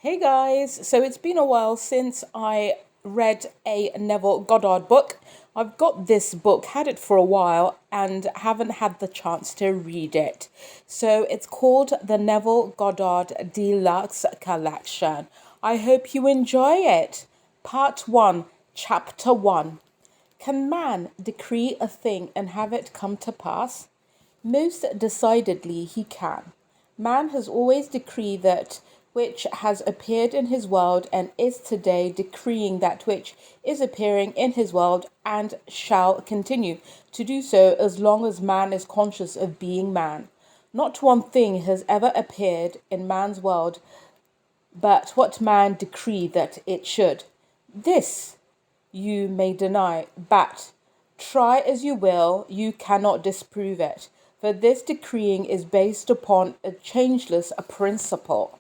Hey guys, so it's been a while since I read a Neville Goddard book. I've got this book, had it for a while, and haven't had the chance to read it. So it's called the Neville Goddard Deluxe Collection. I hope you enjoy it. Part 1, Chapter 1. Can man decree a thing and have it come to pass? Most decidedly he can. Man has always decreed that which has appeared in his world and is today decreeing that which is appearing in his world and shall continue to do so as long as man is conscious of being man. Not one thing has ever appeared in man's world but what man decreed that it should. This you may deny, but try as you will, you cannot disprove it, for this decreeing is based upon a changeless principle.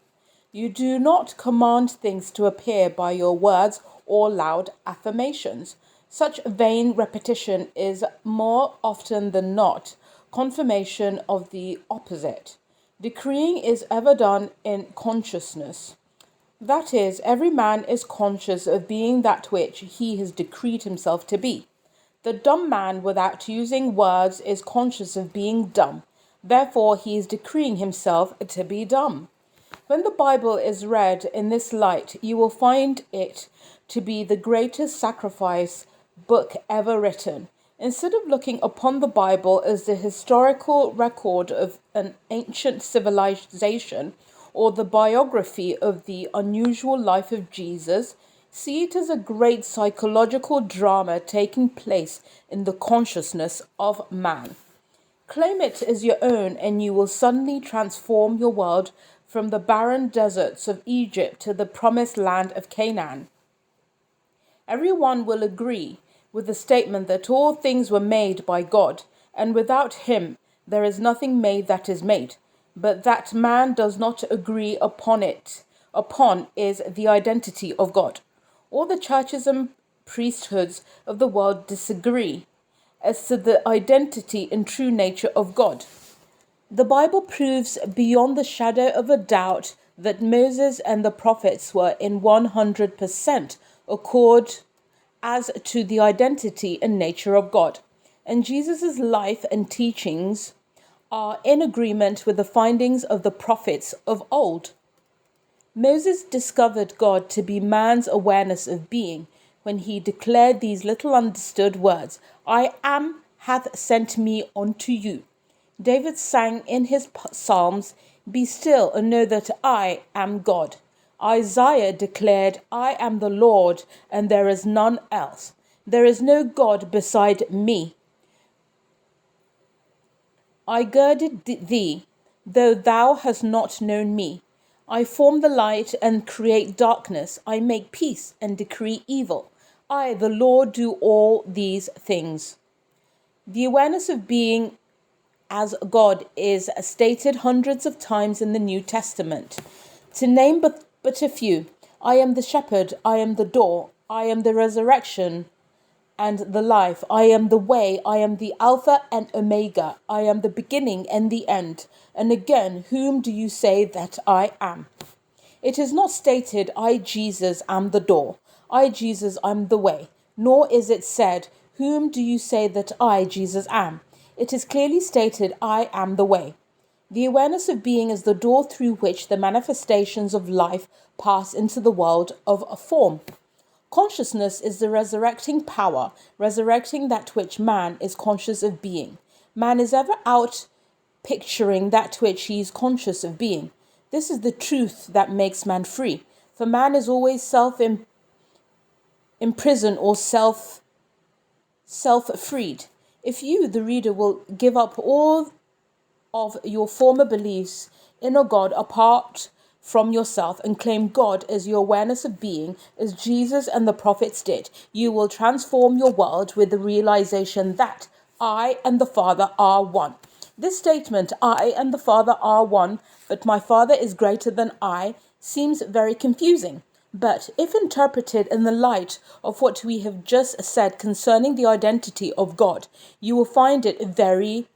You do not command things to appear by your words or loud affirmations. Such vain repetition is more often than not confirmation of the opposite. Decreeing is ever done in consciousness. That is, every man is conscious of being that which he has decreed himself to be. The dumb man, without using words, is conscious of being dumb. Therefore, he is decreeing himself to be dumb. When the Bible is read in this light, you will find it to be the greatest sacrifice book ever written. Instead of looking upon the Bible as the historical record of an ancient civilization, or the biography of the unusual life of Jesus, see it as a great psychological drama taking place in the consciousness of man. Claim it as your own, and you will suddenly transform your world from the barren deserts of Egypt to the promised land of Canaan. Everyone will agree with the statement that all things were made by God, and without him there is nothing made that is made. But that man does not agree upon is the identity of God. All the churches and priesthoods of the world disagree as to the identity and true nature of God. The Bible proves beyond the shadow of a doubt that Moses and the prophets were in 100% accord as to the identity and nature of God. And Jesus' life and teachings are in agreement with the findings of the prophets of old. Moses discovered God to be man's awareness of being when he declared these little understood words, I am hath sent me unto you. David sang in his psalms, Be still and know that I am God. Isaiah declared, I am the Lord and there is none else. There is no God beside me. I girded thee, though thou hast not known me. I form the light and create darkness. I make peace and decree evil. I, the Lord, do all these things. The awareness of being as God is stated hundreds of times in the New Testament. To name but a few, I am the shepherd, I am the door, I am the resurrection and the life. I am the way, I am the Alpha and Omega, I am the beginning and the end. And again, whom do you say that I am? It is not stated, I, Jesus, am the door, I, Jesus, am the way, nor is it said, whom do you say that I, Jesus, am? It is clearly stated, I am the way. The awareness of being is the door through which the manifestations of life pass into the world of a form. Consciousness is the resurrecting power, resurrecting that which man is conscious of being. Man is ever out picturing that which he is conscious of being. This is the truth that makes man free, for man is always self-imprisoned or self-freed. If you, the reader, will give up all of your former beliefs in a God apart from yourself and claim God as your awareness of being, as Jesus and the prophets did, you will transform your world with the realization that I and the Father are one. This statement, I and the Father are one, but my Father is greater than I, seems very confusing. But if interpreted in the light of what we have just said concerning the identity of God, you will find it very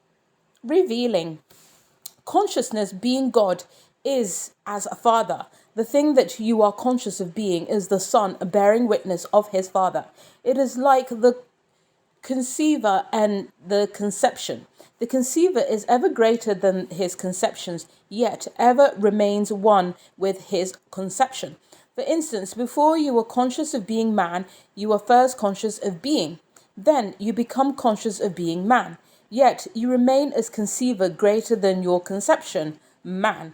revealing. Consciousness being God is as a father. The thing that you are conscious of being is the Son bearing witness of his Father. It is like the conceiver and the conception. The conceiver is ever greater than his conceptions, yet ever remains one with his conception. For instance, before you were conscious of being man, you were first conscious of being. Then you become conscious of being man, yet you remain as conceiver greater than your conception, man.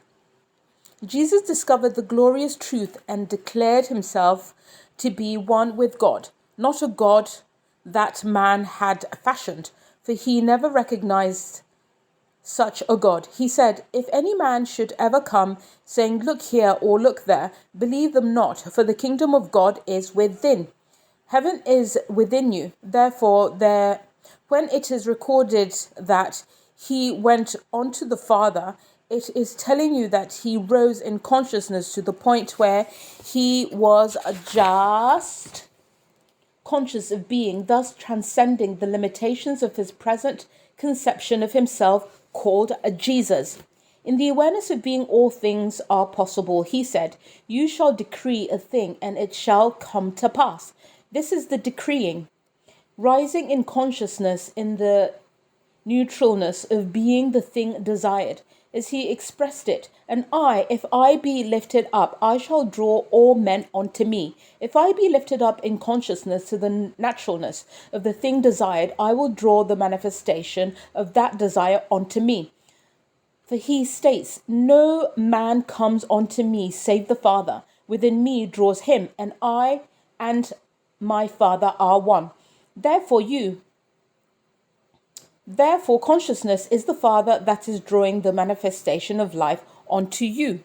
Jesus discovered the glorious truth and declared himself to be one with God, not a God that man had fashioned, for he never recognized such a God. He said, "If any man should ever come, saying, 'Look here,' or 'Look there,' believe them not, for the kingdom of God is within. Heaven is within you. Therefore, when it is recorded that he went on to the Father, it is telling you that he rose in consciousness to the point where he was just conscious of being, thus transcending the limitations of his present conception of himself, called a Jesus. In the awareness of being all things are possible, he said, 'You shall decree a thing, and it shall come to pass.' This is the decreeing, rising in consciousness in the neutralness of being the thing desired. As he expressed it, "And I, if I be lifted up, I shall draw all men unto me." If I be lifted up in consciousness to the naturalness of the thing desired, I will draw the manifestation of that desire unto me. For he states, "No man comes unto me save the Father within me draws him, and I and my Father are one." Therefore, consciousness is the Father that is drawing the manifestation of life onto you.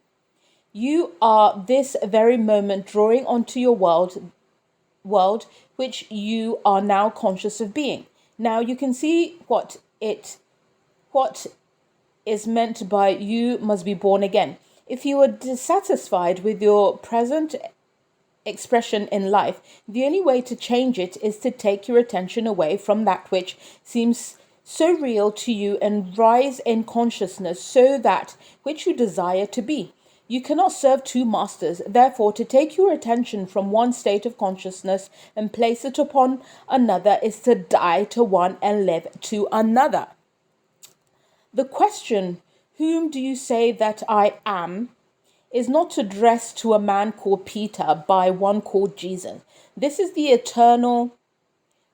You are this very moment drawing onto your world, which you are now conscious of being. Now you can see what is meant by "you must be born again." If you are dissatisfied with your present expression in life, the only way to change it is to take your attention away from that which seems so real to you and rise in consciousness so that which you desire to be. You cannot serve two masters. Therefore, to take your attention from one state of consciousness and place it upon another is to die to one and live to another. The question, "Whom do you say that I am?" is not addressed to a man called Peter by one called Jesus. This is the eternal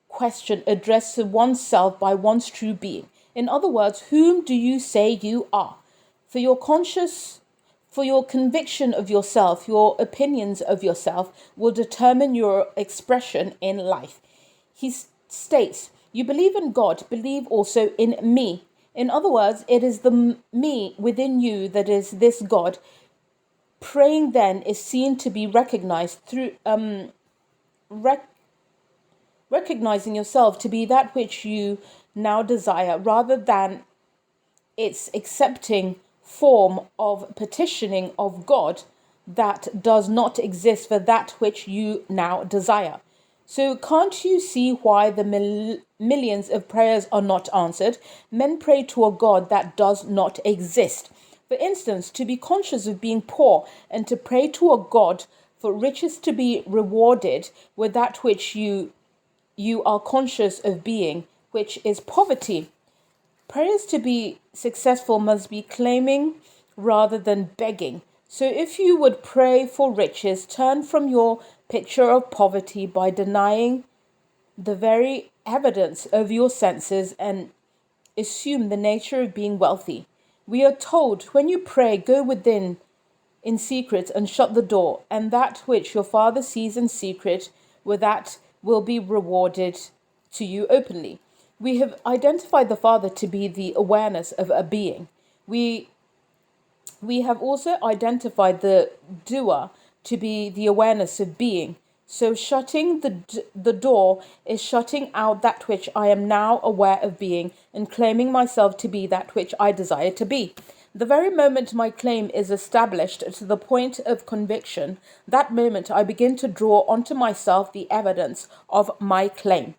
question addressed to oneself by one's true being. In other words, whom do you say you are? For your conviction of yourself, your opinions of yourself will determine your expression in life. He states, "You believe in God, believe also in me." In other words, it is the me within you that is this God. Praying then is seen to be recognized through recognizing yourself to be that which you now desire, rather than its accepting form of petitioning of God that does not exist for that which you now desire. So can't you see why the millions of prayers are not answered? Men pray to a God that does not exist. For instance, to be conscious of being poor and to pray to a God for riches to be rewarded with that which you are conscious of being, which is poverty. Prayers to be successful must be claiming rather than begging. So if you would pray for riches, turn from your picture of poverty by denying the very evidence of your senses and assume the nature of being wealthy. We are told, when you pray, go within in secret and shut the door, and that which your Father sees in secret, with that will be rewarded to you openly. We have identified the Father to be the awareness of a being. We have also identified the doer to be the awareness of being. So shutting the door is shutting out that which I am now aware of being and claiming myself to be that which I desire to be. The very moment my claim is established to the point of conviction, that moment I begin to draw onto myself the evidence of my claim.